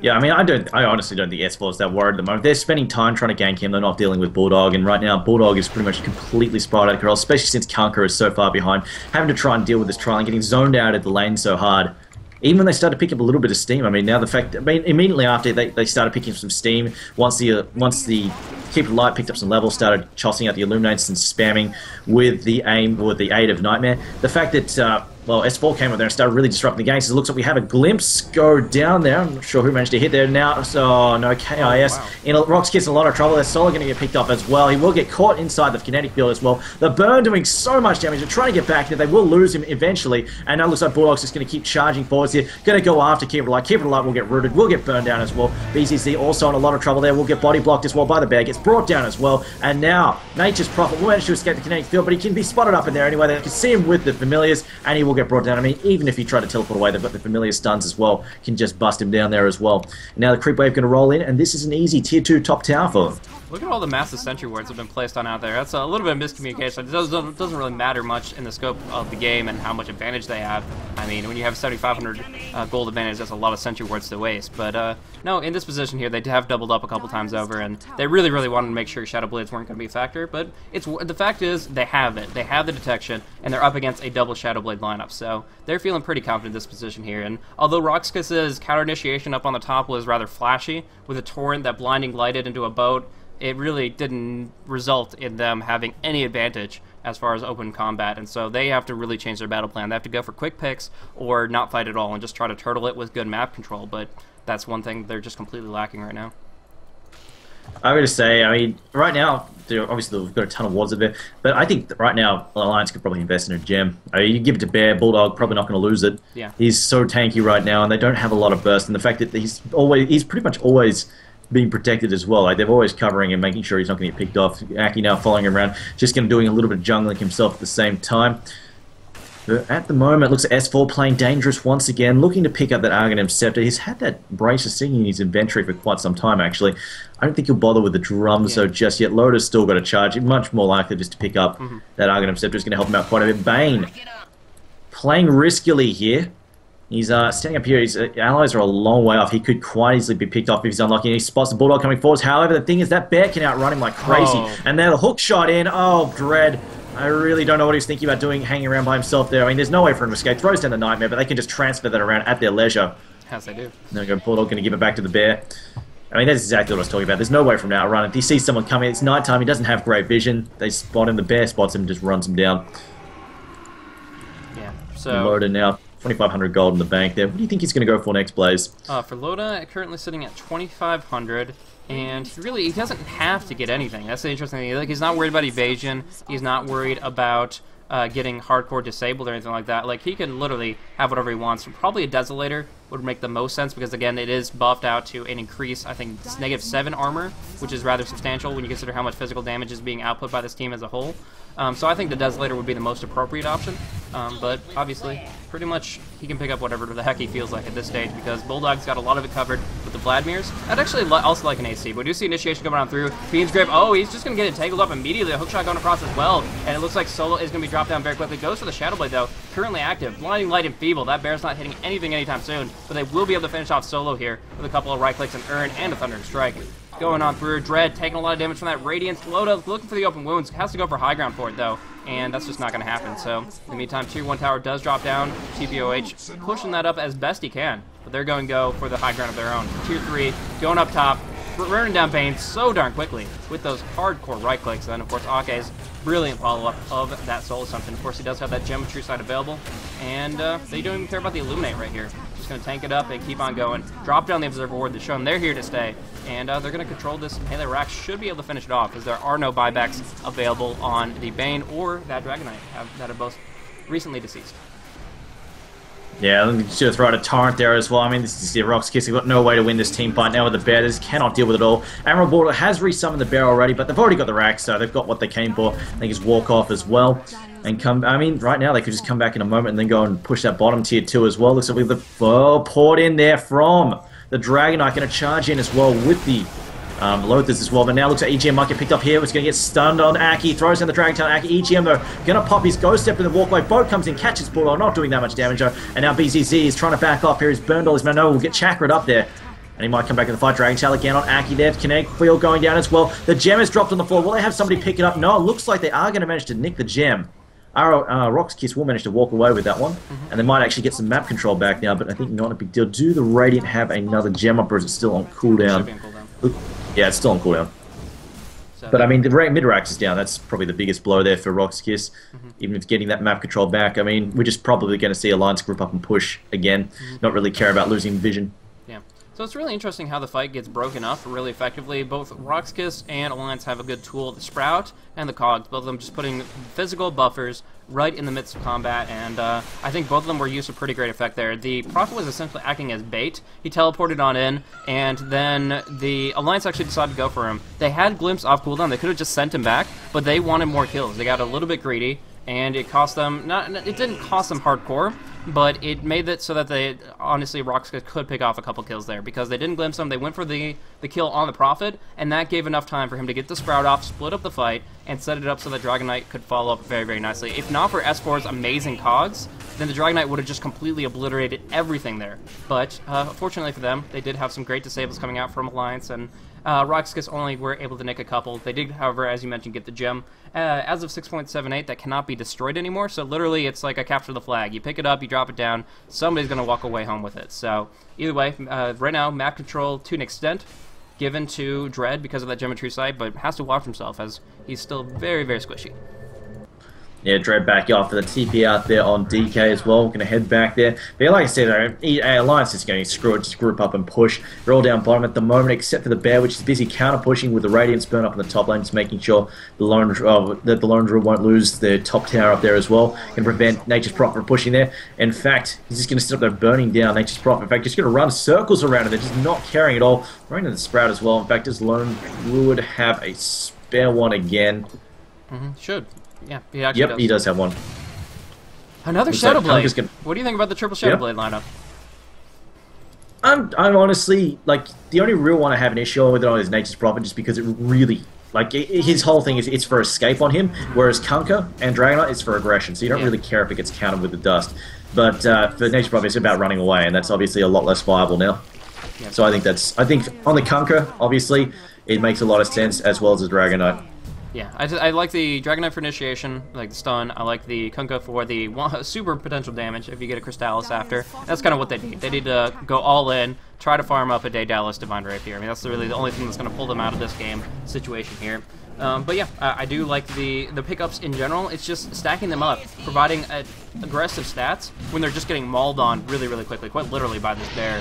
Yeah, I mean, I honestly don't think S4 is that worried at the moment. They're spending time trying to gank him, they're not dealing with Bulldog, and right now Bulldog is pretty much completely spiraled out of control, especially since Kunkka is so far behind, having to try and deal with this trial and getting zoned out at the lane so hard. Even when they started to pick up a little bit of steam, I mean, now the fact, I mean, immediately after they started picking up some steam, once the Keeper Light picked up some levels, started tossing out the Illuminates and spamming with the aid of Nightmare. The fact that well, S4 came up there and started really disrupting the game. So it looks like we have a glimpse go down there. I'm not sure who managed to hit there now. So, no, KIS. Wow. In RoX.KIS in a lot of trouble. They're Solo going to get picked up as well. He will get caught inside the kinetic field as well. The burn doing so much damage. They're trying to get back there. They will lose him eventually. And now it looks like Bulldog's just going to keep charging forwards here. Going to go after Keep It Alive. Keep It Alive will get rooted. Will get burned down as well. BZZ also in a lot of trouble there. Will get body blocked as well by the bear. Gets brought down as well. And now, Nature's Prophet will manage to escape the kinetic field, but he can be spotted up in there anyway. They can see him with the Familiars, and he will get brought down. I mean, even if he tried to teleport away, they've got the Familiar stuns as well. Can just bust him down there as well. And now the creep wave going to roll in, and this is an easy tier 2 top tower for them. Look at all the massive sentry wards that have been placed on out there. That's a little bit of miscommunication. It doesn't really matter much in the scope of the game and how much advantage they have. I mean, when you have 7,500 gold advantage, that's a lot of sentry wards to waste. But no, in this position here, they have doubled up a couple times over, and they really, really wanted to make sure Shadow Blades weren't going to be a factor. But the fact is, they have it. They have the detection, and they're up against a double Shadow Blade lineup. So they're feeling pretty confident in this position here. And although RoX.KIS's counter initiation up on the top was rather flashy, with a torrent that blinding lighted into a boat, it really didn't result in them having any advantage as far as open combat, and so they have to really change their battle plan. They have to go for quick picks or not fight at all and just try to turtle it with good map control, but that's one thing they're just completely lacking right now. I'm going to say, I mean, right now, obviously we've got a ton of wards of it, but I think that right now Alliance could probably invest in a gem. I mean, you give it to Bear, Bulldog, probably not going to lose it. Yeah. He's so tanky right now, and they don't have a lot of burst, and the fact that he's pretty much always being protected as well. Like, they're always covering and making sure he's not going to get picked off. Aki now following him around, just going to doing a little bit of jungling himself at the same time. But at the moment, it looks like S4 playing dangerous once again, looking to pick up that Arcanum Scepter. He's had that Bracer sitting in his inventory for quite some time, actually. I don't think he'll bother with the drums, though, just yet. Loda's still got a charge. Much more likely just to pick up that Arcanum Scepter is going to help him out quite a bit. Bane playing riskily here. He's standing up here. His allies are a long way off. He could quite easily be picked off if he's unlucky. And he spots the Bulldog coming forwards. However, the thing is that Bear can outrun him like crazy. Oh. And then a hook shot in. Oh, Dread. I really don't know what he's thinking about doing, hanging around by himself there. I mean, there's no way for him to escape. Throws down the Nightmare, but they can just transfer that around at their leisure. As they do. There we go. Bulldog going to give it back to the Bear. I mean, that's exactly what I was talking about. There's no way from now to outrun it. If he sees someone coming, it's nighttime. He doesn't have great vision. They spot him. The Bear spots him, just runs him down. Yeah. So Loda now. 2,500 gold in the bank there. What do you think he's going to go for next, Blaze? For Loda, currently sitting at 2,500, and he doesn't have to get anything. That's the interesting thing. Like, he's not worried about evasion. He's not worried about getting hardcore disabled or anything like that. Like, he can literally have whatever he wants. Probably a Desolator would make the most sense because, again, it is buffed out to an increase, I think, it's -7 armor, which is rather substantial when you consider how much physical damage is being output by this team as a whole. So I think the Desolator would be the most appropriate option, but obviously, pretty much he can pick up whatever the heck he feels like at this stage because Bulldog's got a lot of it covered with the Vladimirs. I'd actually also like an AC, but we do see Initiation coming on through. Fiend's Grip, oh, he's just going to get it tangled up immediately. A hookshot going across as well, and it looks like Solo is going to be dropped down very quickly. Goes for the Shadow Blade, though, currently active. Blinding Light and Feeble. That Bear's not hitting anything anytime soon, but they will be able to finish off Solo here with a couple of right clicks and Urn and a Thundering Strike. Going on through. Dread taking a lot of damage from that Radiance. Loda looking for the open wounds. Has to go for high ground for it, though, and that's just not going to happen. So, in the meantime, Tier 1 tower does drop down. TPOH pushing that up as best he can, but they're going to go for the high ground of their own. Tier 3 going up top, running down Bane so darn quickly with those hardcore right clicks. And then, of course, Ake's brilliant follow-up of that Soul Assumption. Of course, he does have that Gem of True Sight available, and they don't even care about the Illuminate right here. Just going to tank it up and keep on going. Drop down the Observer Ward to show them they're here to stay, and they're going to control this. Melee Rack should be able to finish it off, as there are no buybacks available on the Bane or that Dragon Knight that are both recently deceased. Yeah, let me just throw out a Torrent there as well. I mean, this is the RoX.KIS. They've got no way to win this team fight now with the Bear. They just cannot deal with it all. Admiral Border has resummoned the Bear already, but they've already got the rack, so they've got what they came for. They can just walk off as well. And come, I mean, right now they could just come back in a moment and then go and push that bottom tier 2 as well. Looks like we've the poured in there from the Dragon Knight. Going to charge in as well with the Lothars as well. But now looks like EGM might get picked up here. It's going to get stunned on Aki. Throws down the Dragon Tail. Aki, EGM though, going to pop his Ghost Step in the walkway. Boat comes in, catches Bulldog, not doing that much damage though. And now BZZ is trying to back off here. He's burned all his mana. Will get Chakra'd up there. And he might come back in the fight. Dragon Tail again on Aki there. Kinetic Field going down as well. The gem is dropped on the floor. Will they have somebody pick it up? No, it looks like they are going to manage to nick the gem. RoX.KIS will manage to walk away with that one, and they might actually get some map control back now, but I think not a big deal. Do the Radiant have another gem up, or is it still on cooldown? Should be on cooldown. Yeah, it's still on cooldown. So But I mean, the mid-racks is down. That's probably the biggest blow there for RoX.KIS. Even if getting that map control back, I mean, we're just probably going to see Alliance group up and push again. Not really care about losing vision. yeah. So it's really interesting how the fight gets broken up really effectively. Both RoX.KIS and Alliance have a good tool, the Sprout and the Cogs, both of them just putting physical buffers right in the midst of combat, and I think both of them were used to pretty great effect there. The Prophet was essentially acting as bait. He teleported on in, and then the Alliance actually decided to go for him. They had Glimpse off cooldown. They could have just sent him back, but they wanted more kills. They got a little bit greedy, and it cost them, it didn't cost them hardcore, but it made it so that they, honestly, RoX.KIS could pick off a couple kills there, because they didn't glimpse him, they went for the kill on the Prophet, and that gave enough time for him to get the Sprout off, split up the fight, and set it up so that Dragon Knight could follow up very, very nicely. If not for S4's amazing cogs, then the Dragon Knight would have just completely obliterated everything there. But, fortunately for them, they did have some great disables coming out from Alliance, and RoX.KIS only were able to nick a couple. They did, however, as you mentioned, get the gem. As of 6.78, that cannot be destroyed anymore, so literally it's like a capture the flag. You pick it up, you drop it down, somebody's going to walk away home with it. So, either way, right now, map control to an extent given to Dread because of that geometry site, but has to watch himself as he's still very, very squishy. Yeah, Dread back off for the TP out there on DK as well. We're going to head back there. But like I said, Alliance is going to screw it, just group up and push. They're all down bottom at the moment, except for the Bear, which is busy counter-pushing with the Radiance burn up in the top lane, just making sure the Lone Druid won't lose the top tower up there as well, and prevent Nature's Prophet from pushing there. In fact, he's just going to sit up there burning down Nature's Prophet. In fact, just going to run circles around it. They're just not caring at all. Running to the Sprout as well. In fact, does Lone Druid have a spare one again? Should. Yeah, he actually does. He does have one. Another Shadow Blade. What do you think about the triple Shadow Blade lineup? I'm honestly, like, the only real one I have an issue with it on is Nature's Prophet, just because it really, like, his whole thing is it's for escape on him, whereas Kunkka and Dragonite is for aggression, so you don't really care if it gets countered with the dust. But for Nature's Prophet, it's about running away, and that's obviously a lot less viable now. So I think on the Kunkka, obviously, it makes a lot of sense, as well as the Dragonite. Yeah, I like the Dragon Knight for initiation, like the stun. I like the Kunkka for the super potential damage if you get a Crystallis after. That's kind of what they need. They need to go all in, try to farm up a Daedalus Divine Rapier. I mean, that's really the only thing that's going to pull them out of this game situation here. But yeah, I do like the pickups in general. It's just stacking them up, providing aggressive stats when they're just getting mauled on really, really quickly, quite literally by this bear.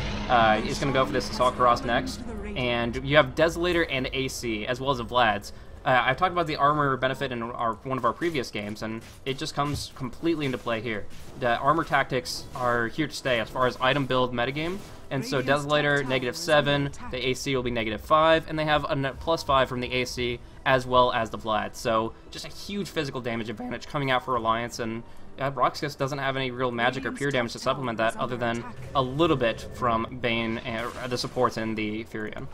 He's going to go for this Assault Cross next, and you have Desolator and AC, as well as a Vlad's. I've talked about the armor benefit in one of our previous games, and it just comes completely into play here. The armor tactics are here to stay as far as item build metagame, and so Desolator, -7, the AC will be -5, and they have a +5 from the AC as well as the Vlad. So just a huge physical damage advantage coming out for Alliance, and RoX.KIS doesn't have any real magic or pure damage to supplement that other than a little bit from Bane and the supports in the Furion.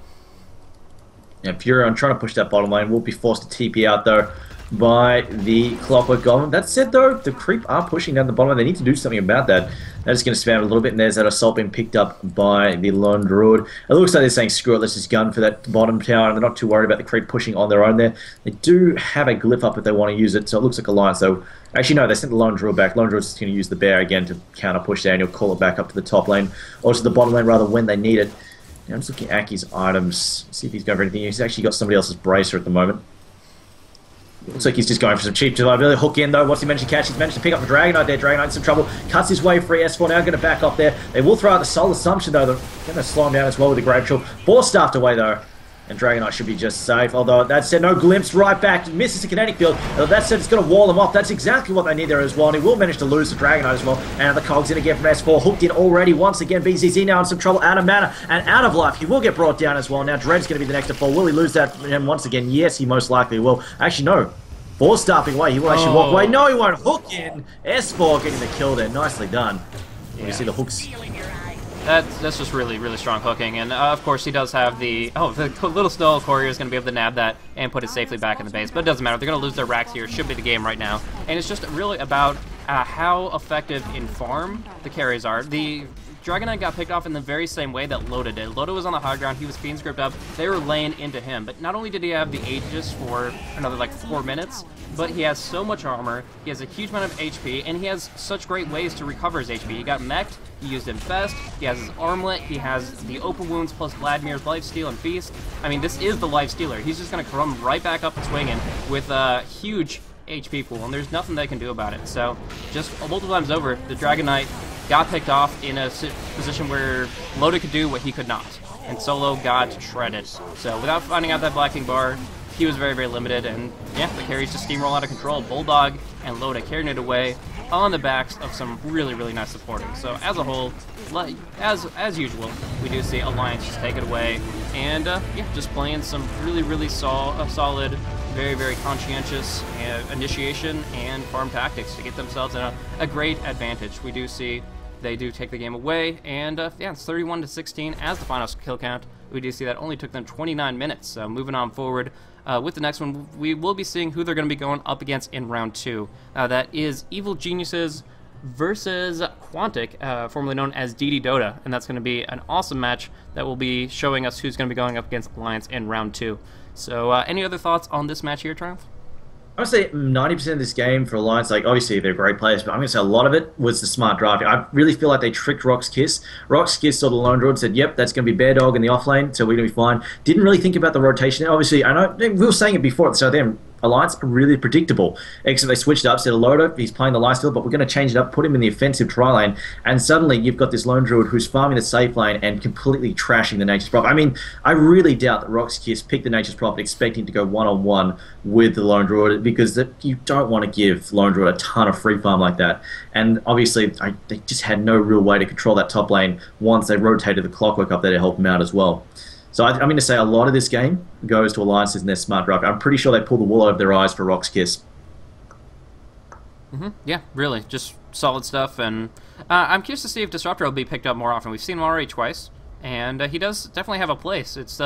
Yeah, Furion trying to push that bottom lane will be forced to TP out though by the Clockwork Golem. That said though, the creep are pushing down the bottom lane. They need to do something about that. They're just going to spam it a little bit, and there's that assault being picked up by the Lone Druid. It looks like they're saying screw it, let's just gun for that bottom tower, and they're not too worried about the creep pushing on their own there. They do have a glyph up if they want to use it, so it looks like Alliance though. Actually no, they sent the Lone Druid back. Lone Druid's just going to use the bear again to counter push down. He'll call it back up to the top lane, or to the bottom lane rather, when they need it. I'm just looking at Aki's items, see if he's going for anything. He's actually got somebody else's bracer at the moment. Looks like he's just going for some cheap really hook in though. What's he managed to catch? He's managed to pick up the Dragonite there. Dragonite's in trouble. Cuts his way free. S4 now going to back off there. They will throw out the Soul Assumption though. They're going to slow him down as well with the Grave Troll. Force staffed away though. And Dragonite should be just safe. Although that said, no glimpse right back. Misses the kinetic field. That said, it's going to wall them off. That's exactly what they need there as well. And he will manage to lose the Dragonite as well. And the Cogs in again from S4. Hooked in already once again. BZZ now in some trouble. Out of mana and out of life. He will get brought down as well. Now Dread's going to be the next to fall. Will he lose that and once again? Yes, he most likely will. Actually, no. Force staffing away. He will actually walk away. No, he won't. Hook in. S4 getting the kill there. Nicely done. Yeah. You see the hooks. That's just really, really strong hooking, and of course he does have the little Snow Courier is going to be able to nab that and put it safely back in the base, but it doesn't matter. They're going to lose their racks here. It should be the game right now, and it's just really about how effective in farm the carries are. The Dragon Knight got picked off in the very same way that Loda did. Loda was on the high ground, he was Fiend's gripped up, they were laying into him, but not only did he have the Aegis for another like 4 minutes, but he has so much armor, he has a huge amount of HP, and he has such great ways to recover his HP. He got mech'd, he used Infest, he has his armlet, he has the open wounds plus Vladimir's lifesteal and Feast. I mean, this is the lifestealer. He's just going to come right back up and swinging with a huge HP pool, and there's nothing they can do about it. So, just multiple times over, the Dragon Knight got picked off in a position where Loda could do what he could not, and Solo got shredded. So, without finding out that Black King bar, he was very, very limited, and yeah, the carries just steamroll out of control. Bulldog and Loda carrying it away on the backs of some really, really nice supporting. So, as a whole, like, as usual, we do see Alliance just take it away, and yeah, just playing some really, really solid, very, very conscientious initiation and farm tactics to get themselves in a great advantage. We do see they do take the game away, and yeah, it's 31-16 as the final kill count. We do see that only took them 29 minutes. So moving on forward with the next one, we will be seeing who they're going to be going up against in round 2. That is Evil Geniuses versus Quantic, formerly known as DD Dota, and that's going to be an awesome match that will be showing us who's going to be going up against Alliance in round 2. So, any other thoughts on this match here, Triumph? I would say 90% of this game for Alliance, like, obviously they're great players, but I'm going to say a lot of it was the smart drafting. I really feel like they tricked RoX.KIS. RoX.KIS saw the lone draw and said, yep, that's going to be Bear Dog in the offlane, so we're going to be fine. Didn't really think about the rotation. Obviously, I know we were saying it before at the start of the game, Alliance are really predictable. Except they switched it up, said Loda, he's playing the lifesteal, but we're going to change it up, put him in the offensive tri lane, and suddenly you've got this lone druid who's farming the safe lane and completely trashing the Nature's Prophet. I mean, I really doubt that RoX.KIS picked the Nature's Prophet expecting to go one-on-one with the lone druid, because you don't want to give lone druid a ton of free farm like that. And obviously, they just had no real way to control that top lane once they rotated the clockwork up there to help him out as well. So I'm going to say a lot of this game goes to Alliances and their smart draft. I'm pretty sure they pull the wool over their eyes for RoX.KIS. Yeah, really, just solid stuff. And I'm curious to see if Disruptor will be picked up more often. We've seen him already twice, and he does definitely have a place. It's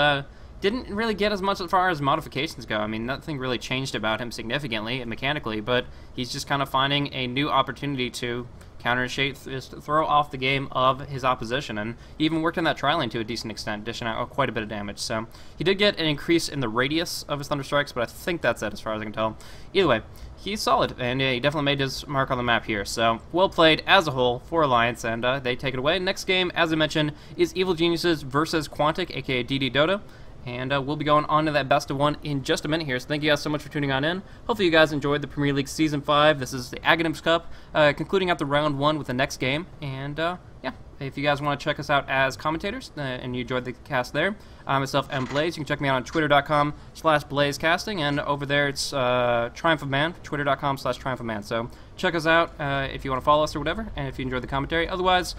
didn't really get as much as far as modifications go. I mean, nothing really changed about him significantly and mechanically, but he's just kind of finding a new opportunity to counter-initiate, throw off the game of his opposition, and he even worked on that tri-lane to a decent extent, dishing out quite a bit of damage. So he did get an increase in the radius of his Thunder Strikes, but I think that's it as far as I can tell. Either way, he's solid, and yeah, he definitely made his mark on the map here. So well played as a whole for Alliance, and they take it away. Next game, as I mentioned, is Evil Geniuses versus Quantic, aka DD Dota. And we'll be going on to that best of one in just a minute here. So thank you guys so much for tuning on in. Hopefully you guys enjoyed the Premier League Season 5. This is the Aghanims Cup, concluding out the round 1 with the next game. And yeah, if you guys want to check us out as commentators and you enjoyed the cast there, myself and Blaze, you can check me out on twitter.com/blazecasting. And over there it's Triumph of Man, twitter.com/Triumph of Man. So check us out if you want to follow us or whatever, and if you enjoyed the commentary. Otherwise,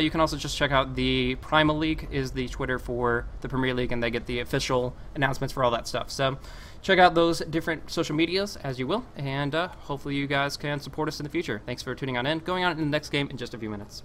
you can also just check out the Primal League is the Twitter for the Premier League, and they get the official announcements for all that stuff. So check out those different social medias as you will, and hopefully you guys can support us in the future. Thanks for tuning on in. Going on in the next game in just a few minutes.